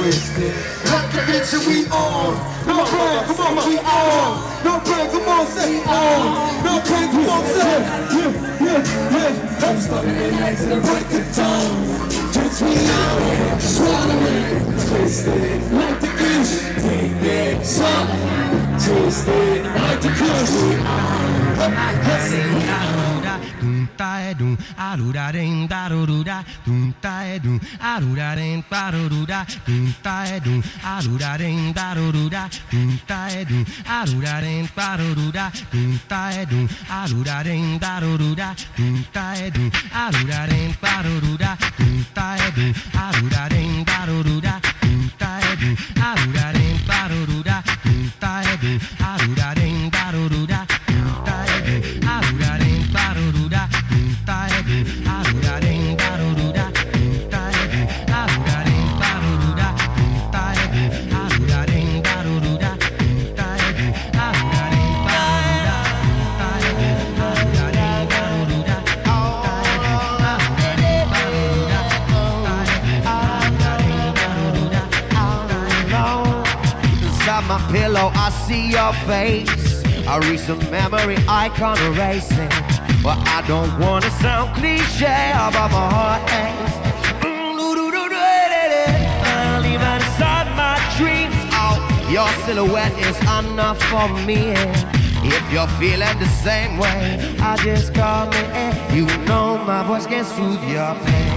twisted. Like the bitch we on. No brand, come on, we on. No brand, come on, say on. No brand, come on, say. Yeah. I'm starting to relax and break the tone. Twist me out, swallow it, twisted. Like the goose, take it, swallow. Twisted, like the goose. My pillow, I see your face. A recent memory I can't erase it. But I don't wanna sound cliche about my heart aches. I'll even inside my dreams. Oh, your silhouette is enough for me. If you're feeling the same way, I just call me in. You know my voice can soothe your pain.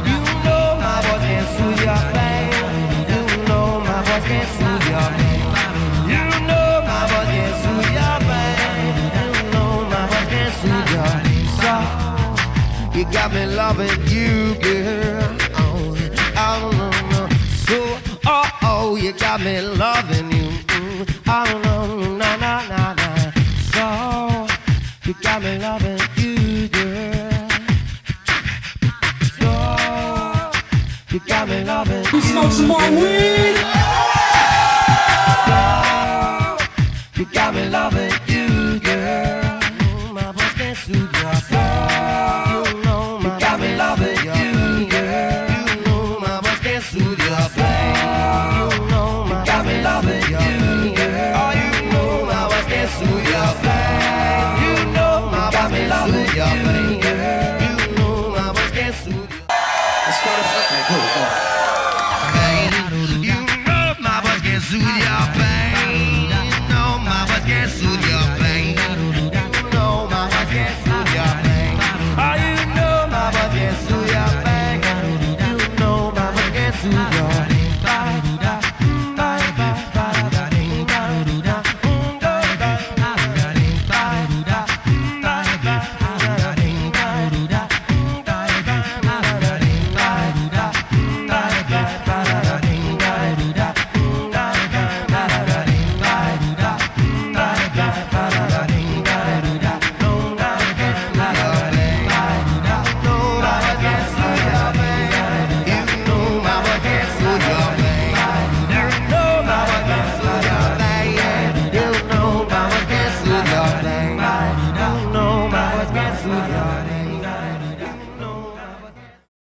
You know my voice can soothe your pain. You know my voice can soothe your pain. You know my voice can soothe your pain. You know my voice can soothe your soul. You got me loving you, girl. Oh, no. So, oh, you got me loving you. Oh, no. So, you got me loving you, girl. So, you got me loving you. We smoke some more weed. You got me loving